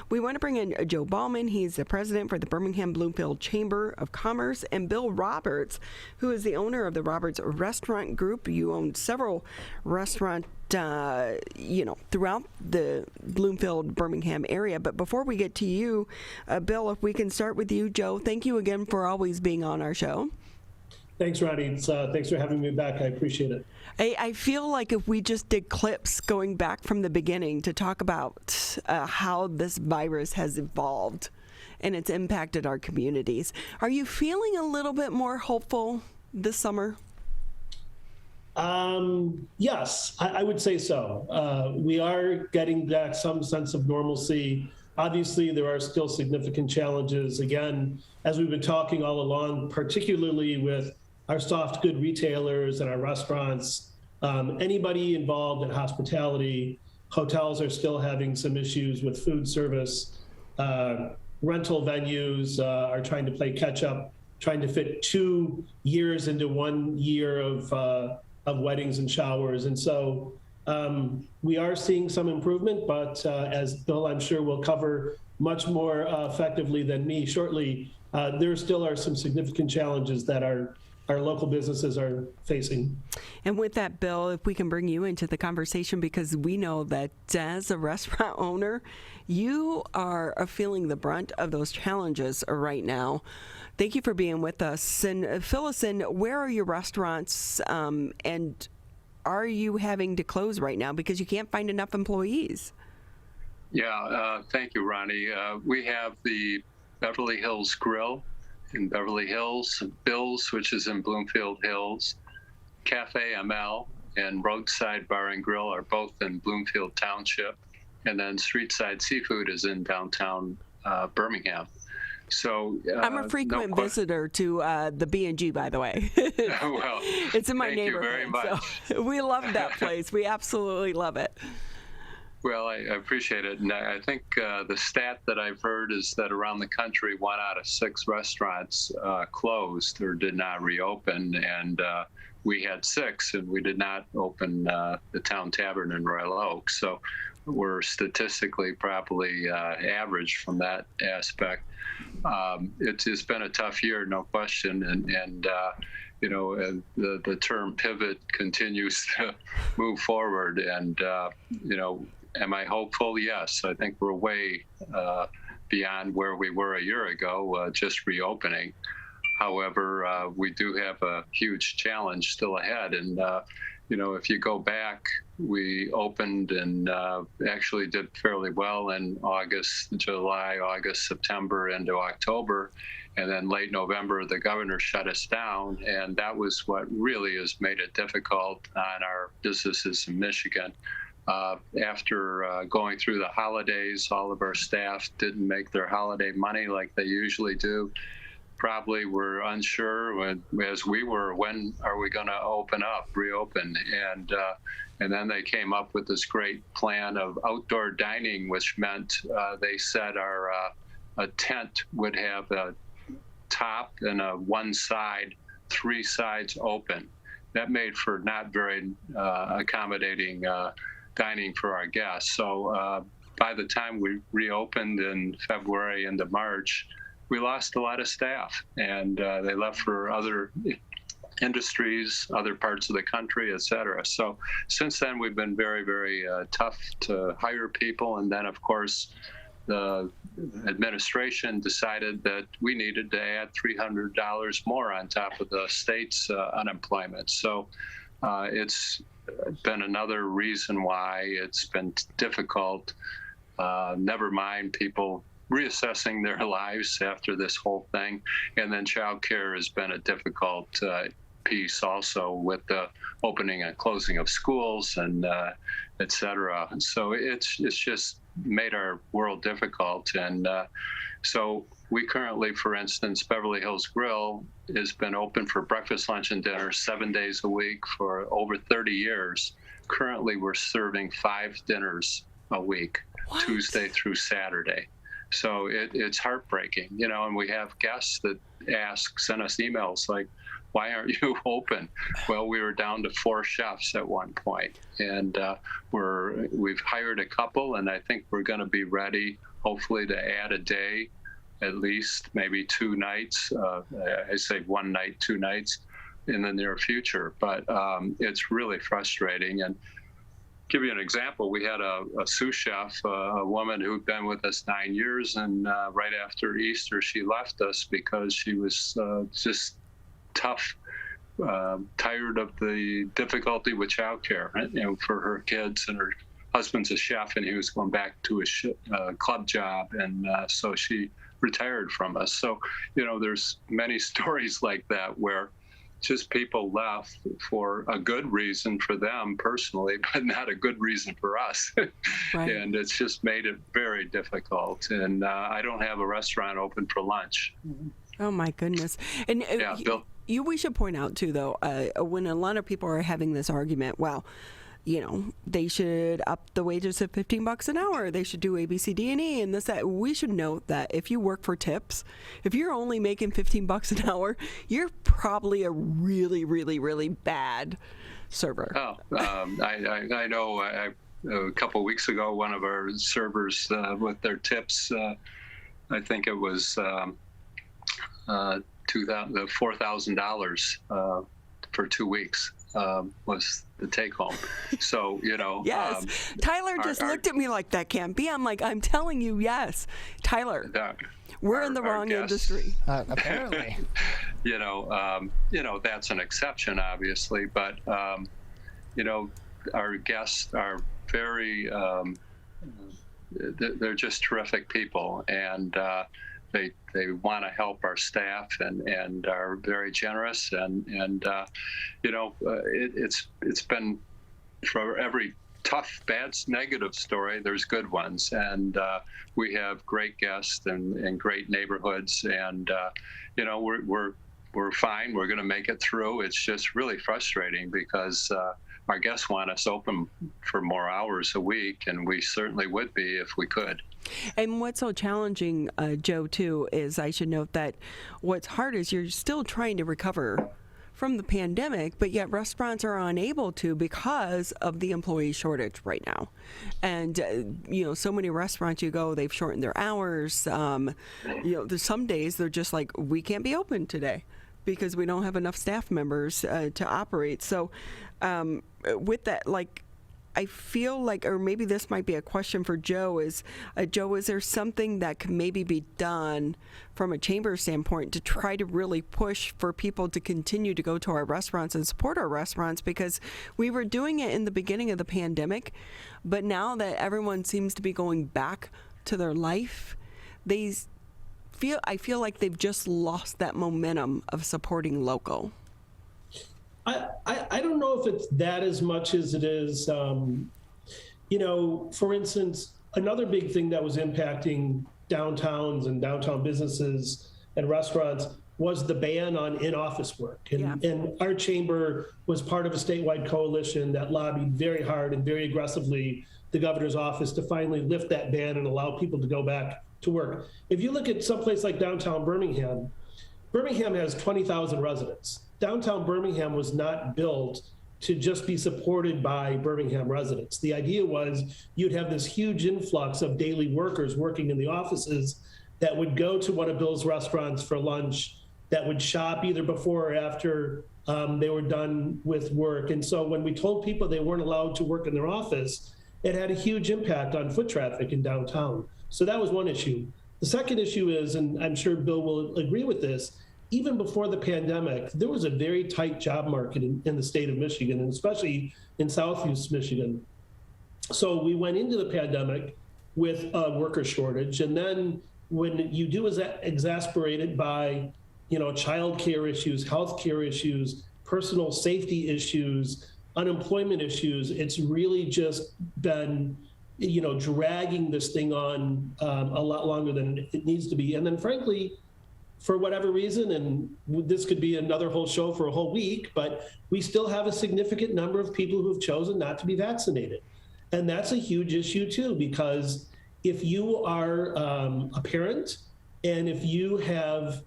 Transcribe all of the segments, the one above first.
We want to bring in Joe Bauman. He's the president for the Birmingham Bloomfield Chamber of Commerce, and Bill Roberts, who is the owner of the Roberts Restaurant Group. You own several restaurants throughout the Bloomfield, Birmingham area. But before we get to you, Bill, if we can start with you, Joe, thank you again for always being on our show. Thanks, Ronnie. Thanks for having me back. I appreciate it. I feel like if we just did clips going back from the beginning to talk about how this virus has evolved and it's impacted our communities. Are you feeling a little bit more hopeful this summer? Yes, I would say so. We are getting back some sense of normalcy. Obviously, there are still significant challenges. Again, as we've been talking all along, particularly with our soft good retailers and our restaurants, anybody involved in hospitality, hotels are still having some issues with food service. Rental venues are trying to play catch up, trying to fit 2 years into 1 year of weddings and showers. And so we are seeing some improvement, but as Bill, I'm sure, will cover much more effectively than me shortly, there still are some significant challenges that our local businesses are facing. And with that, Bill, if we can bring you into the conversation, because we know that as a restaurant owner, you are feeling the brunt of those challenges right now. Thank you for being with us. And fill us in, where are your restaurants and are you having to close right now because you can't find enough employees? Yeah, thank you, Ronnie. We have the Beverly Hills Grill in Beverly Hills, Bill's, which is in Bloomfield Hills, Cafe ML, and Roadside Bar and Grill are both in Bloomfield Township. And then Streetside Seafood is in downtown Birmingham. So I'm a frequent visitor to the B&G, by the way. Well, it's in my thank neighborhood. You very much. So we love that place. We absolutely love it. Well, I appreciate it. And I think the stat that I've heard is that around the country, 1 out of 6 restaurants closed or did not reopen. And we had 6, and we did not open the Town Tavern in Royal Oak. So we're statistically probably average from that aspect. It's been a tough year, no question. And the term pivot continues to move forward. And, am I hopeful? Yes. I think we're way beyond where we were a year ago, just reopening. However, we do have a huge challenge still ahead. And, if you go back, we opened and actually did fairly well in July, August, September, into October. And then late November, the governor shut us down. And that was what really has made it difficult on our businesses in Michigan. After going through the holidays, all of our staff didn't make their holiday money like they usually do. Probably were unsure, as we were, when are we going to reopen? And then they came up with this great plan of outdoor dining, which meant they said a tent would have a top and one side, 3 sides open. That made for not very accommodating dining for our guests. So by the time we reopened in February into March, we lost a lot of staff, and they left for other industries, other parts of the country, et cetera. So since then, we've been very, very tough to hire people. And then, of course, the administration decided that we needed to add $300 more on top of the state's unemployment. So it's been another reason why it's been difficult. Never mind people reassessing their lives after this whole thing. And then childcare has been a difficult piece also, with the opening and closing of schools and et cetera. So it's just made our world difficult. And so we currently, for instance, Beverly Hills Grill has been open for breakfast, lunch, and dinner 7 days a week for over 30 years. Currently, we're serving 5 dinners a week, What? Tuesday through Saturday. So it's heartbreaking, and we have guests that send us emails like, why aren't you open? Well, we were down to 4 chefs at one point, and we've hired a couple, and I think we're going to be ready hopefully to add a day, at least maybe 2 nights. I say 1 night, 2 nights in the near future. But it's really frustrating. And give you an example, we had a sous chef, a woman who'd been with us 9 years, and right after Easter, she left us because she was just tough, tired of the difficulty with childcare, for her kids, and her husband's a chef, and he was going back to his club job, and so she retired from us. So, there's many stories like that where just people left for a good reason for them personally, but not a good reason for us. Right. And it's just made it very difficult. And I don't have a restaurant open for lunch. Oh my goodness. And Yeah, Bill. we should point out too, though, when a lot of people are having this argument, well, they should up the wages to $15 an hour. They should do A, B, C, D, and E, and this, that. We should note that if you work for tips, if you're only making $15 an hour, you're probably a really, really, really bad server. Oh, I know. A couple of weeks ago, one of our servers with their tips, I think it was $4,000 for 2 weeks. Was the take home. So, Yes. Tyler just looked at me like, that can't be. I'm like, I'm telling you, yes. Tyler, we're in the wrong industry. Apparently. That's an exception, obviously, but, our guests are very, they're just terrific people, and they want to help our staff and are very generous, and it's been, for every tough, bad, negative story, there's good ones, and we have great guests and great neighborhoods, and we're fine. We're going to make it through. It's just really frustrating because our guests want us open for more hours a week, and we certainly would be if we could. And what's so challenging, Joe, too, is I should note that what's hard is you're still trying to recover from the pandemic, but yet restaurants are unable to because of the employee shortage right now. And, so many restaurants you go, they've shortened their hours. There's some days they're just like, we can't be open today because we don't have enough staff members to operate. So with that, I feel like, or maybe this might be a question for Joe, is there something that could maybe be done from a chamber standpoint to try to really push for people to continue to go to our restaurants and support our restaurants? Because we were doing it in the beginning of the pandemic, but now that everyone seems to be going back to their life, I feel like they've just lost that momentum of supporting local. I don't know if it's that as much as it is, for instance, another big thing that was impacting downtowns and downtown businesses and restaurants was the ban on in-office work. And our chamber was part of a statewide coalition that lobbied very hard and very aggressively the governor's office to finally lift that ban and allow people to go back to work. If you look at someplace like downtown Birmingham, Birmingham has 20,000 residents. Downtown Birmingham was not built to just be supported by Birmingham residents. The idea was you'd have this huge influx of daily workers working in the offices that would go to one of Bill's restaurants for lunch, that would shop either before or after they were done with work. And so when we told people they weren't allowed to work in their office, it had a huge impact on foot traffic in downtown. So that was one issue. The second issue is, and I'm sure Bill will agree with this, even before the pandemic, there was a very tight job market in the state of Michigan, and especially in Southeast Michigan. So we went into the pandemic with a worker shortage. And then when you do is exasperated by, childcare issues, healthcare issues, personal safety issues, unemployment issues, it's really just been, dragging this thing on a lot longer than it needs to be. And then frankly, for whatever reason, and this could be another whole show for a whole week, but we still have a significant number of people who've chosen not to be vaccinated. And that's a huge issue too, because if you are a parent and if you have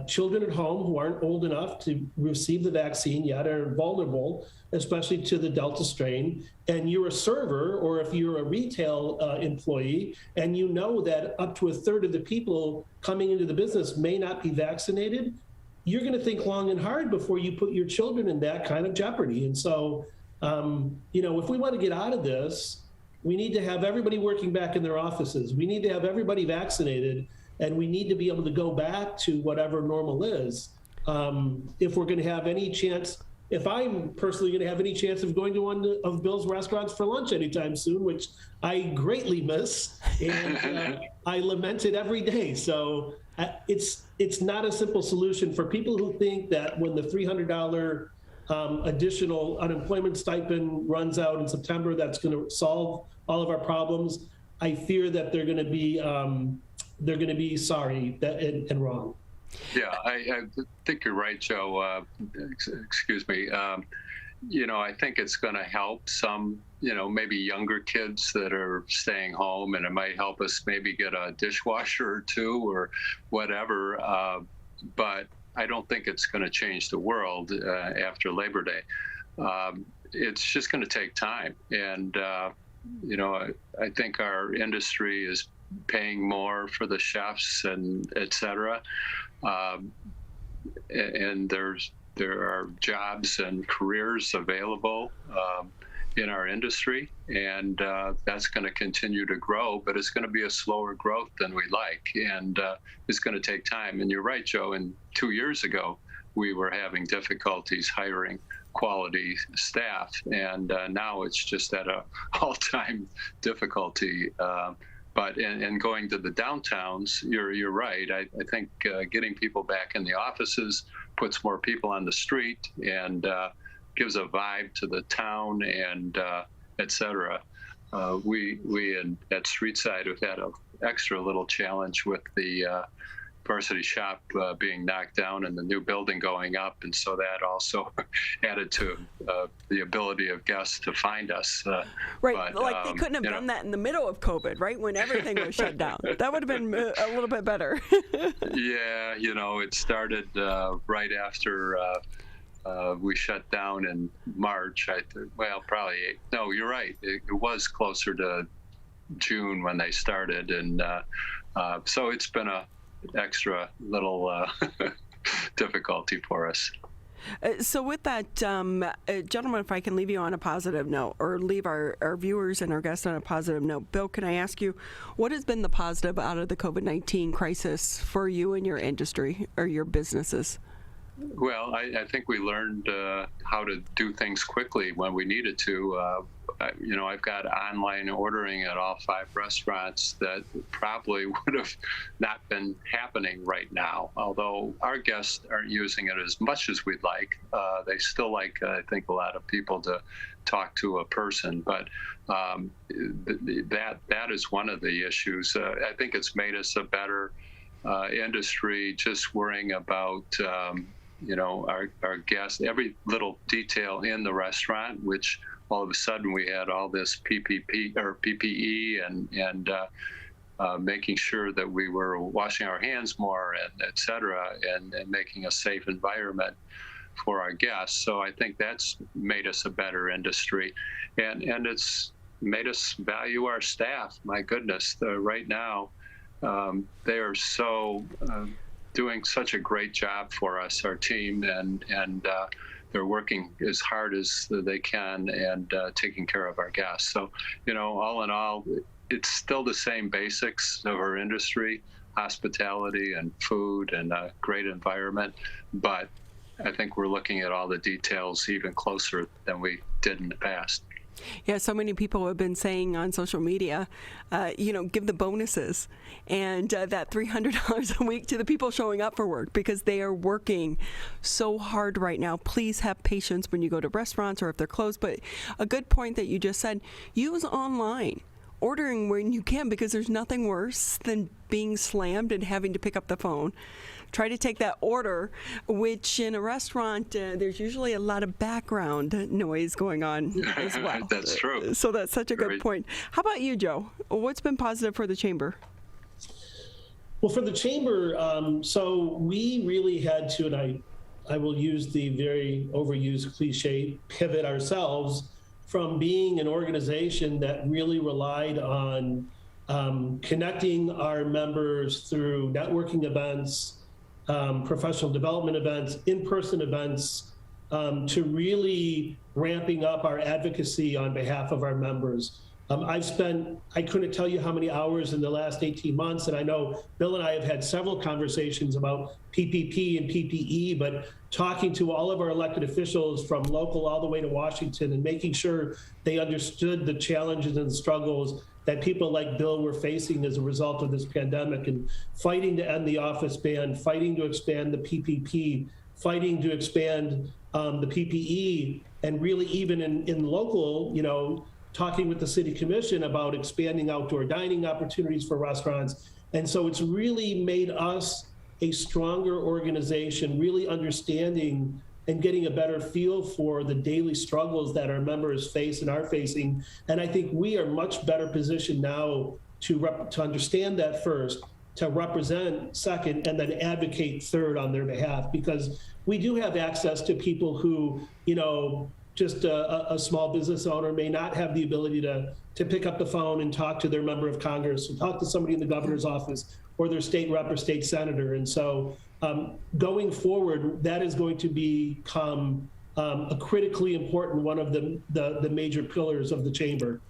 children at home who aren't old enough to receive the vaccine yet are vulnerable, especially to the Delta strain. And you're a server, or if you're a retail employee, and you know that up to a third of the people coming into the business may not be vaccinated, you're going to think long and hard before you put your children in that kind of jeopardy. And so, if we want to get out of this, we need to have everybody working back in their offices. We need to have everybody vaccinated, and we need to be able to go back to whatever normal is. If we're going to have any chance, if I'm personally going to have any chance of going to one of Bill's restaurants for lunch anytime soon, which I greatly miss, and I lament it every day. So it's not a simple solution for people who think that when the $300 additional unemployment stipend runs out in September, that's going to solve all of our problems. I fear that they're going to be sorry and wrong. Yeah, I think you're right, Joe. Excuse me. I think it's going to help some, maybe younger kids that are staying home, and it might help us maybe get a dishwasher or two or whatever. But I don't think it's going to change the world after Labor Day. It's just going to take time. And, I think our industry is paying more for the chefs and et cetera. And there are jobs and careers available in our industry, and that's going to continue to grow, but it's going to be a slower growth than we like, and it's going to take time. And you're right, Joe, and 2 years ago, we were having difficulties hiring quality staff, and now it's just at an all-time difficulty. But in going to the downtowns, you're right. I think getting people back in the offices puts more people on the street and gives a vibe to the town and et cetera. We at Streetside have had an extra little challenge with the Varsity Shop being knocked down and the new building going up, and so that also added to the ability of guests to find us. Right, but, they couldn't have done that in the middle of COVID, right, when everything was shut down. That would have been a little bit better. Yeah, it started right after we shut down in March. No, you're right. It was closer to June when they started, and so it's been a extra little difficulty for us. So with that, gentlemen, if I can leave you on a positive note, or leave our viewers and our guests on a positive note, Bill, can I ask you, what has been the positive out of the COVID-19 crisis for you and your industry or your businesses? Well, I think we learned how to do things quickly when we needed to. I've got online ordering at all 5 restaurants that probably would have not been happening right now, although our guests aren't using it as much as we'd like. They still like, I think, a lot of people to talk to a person, but that is one of the issues. I think it's made us a better industry, just worrying about our guests, every little detail in the restaurant, which all of a sudden we had all this PPE and making sure that we were washing our hands more and et cetera, and making a safe environment for our guests. So I think that's made us a better industry, and it's made us value our staff. My goodness, right now they are so doing such a great job for us, our team, and they're working as hard as they can and taking care of our guests. So, all in all, it's still the same basics of our industry: hospitality and food and a great environment. But I think we're looking at all the details even closer than we did in the past. Yeah, so many people have been saying on social media, give the bonuses and that $300 a week to the people showing up for work, because they are working so hard right now. Please have patience when you go to restaurants or if they're closed. But a good point that you just said, use online. Ordering when you can, because there's nothing worse than being slammed and having to pick up the phone. Try to take that order, which in a restaurant, there's usually a lot of background noise going on as well. That's true. So that's such a good point. How about you, Joe? What's been positive for the chamber? Well, for the chamber, so we really had to, and I will use the very overused cliche, pivot ourselves from being an organization that really relied on connecting our members through networking events, professional development events, in-person events, to really ramping up our advocacy on behalf of our members. I couldn't tell you how many hours in the last 18 months, and I know Bill and I have had several conversations about PPP and PPE, but talking to all of our elected officials from local all the way to Washington and making sure they understood the challenges and struggles that people like Bill were facing as a result of this pandemic, and fighting to end the office ban, fighting to expand the PPP, fighting to expand the PPE, and really even in local, talking with the city commission about expanding outdoor dining opportunities for restaurants. And so it's really made us a stronger organization, really understanding and getting a better feel for the daily struggles that our members face and are facing. And I think we are much better positioned now to understand that first, to represent second, and then advocate third on their behalf, because we do have access to people who, just a small business owner may not have the ability to pick up the phone and talk to their member of Congress, or talk to somebody in the governor's office or their state rep or state senator. And so going forward, that is going to become a critically important one of the major pillars of the chamber.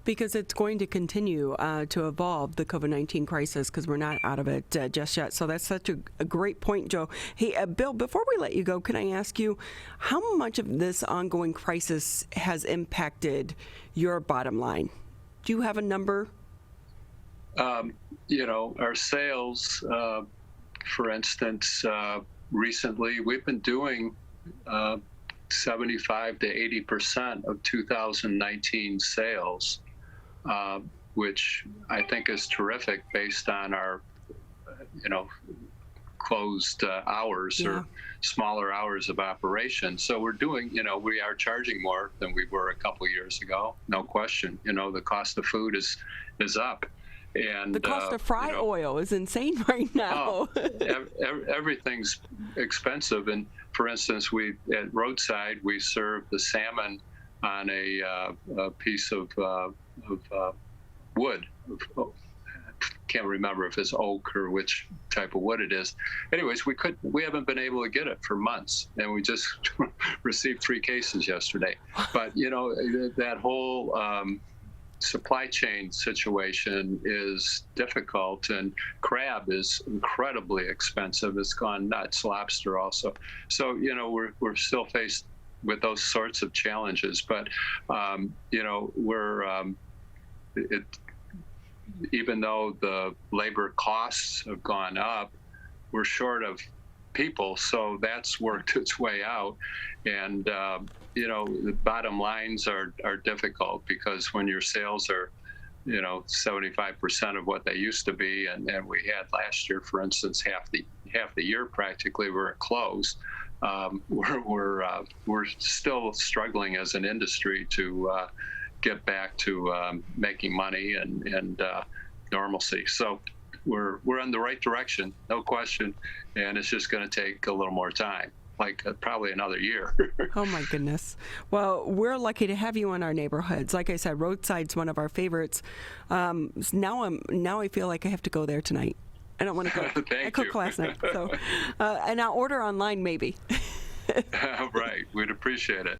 Because it's going to continue to evolve, the COVID-19 crisis, because we're not out of it just yet. So that's such a great point, Joe. Hey, Bill, before we let you go, can I ask you how much of this ongoing crisis has impacted your bottom line? Do you have a number? Our sales, for instance, recently we've been doing 75 to 80% of 2019 sales, which I think is terrific based on our, closed hours or smaller hours of operation. So we're doing, we are charging more than we were a couple of years ago, no question. The cost of food is up. And the cost of fry oil is insane right now. Everything's expensive. And for instance, at Roadside, we serve the salmon on a piece of wood. Can't remember if it's oak or which type of wood it is. Anyways, we haven't been able to get it for months, and we just received 3 cases yesterday. But that whole supply chain situation is difficult, and crab is incredibly expensive. It's gone nuts. Lobster also. So we're still faced with those sorts of challenges, but even though the labor costs have gone up, we're short of people, so that's worked its way out. And the bottom lines are difficult, because when your sales are 75% of what they used to be, and we had last year, for instance, half the year practically we're closed. We're still struggling as an industry to get back to making money and normalcy. So we're in the right direction, no question, and it's just going to take a little more time, like probably another year. Oh my goodness. Well, we're lucky to have you in our neighborhoods. Like I said, Roadside's one of our favorites. Now I feel like I have to go there tonight. I don't want to go. I cooked last night, so and I'll order online maybe. Right, we'd appreciate it.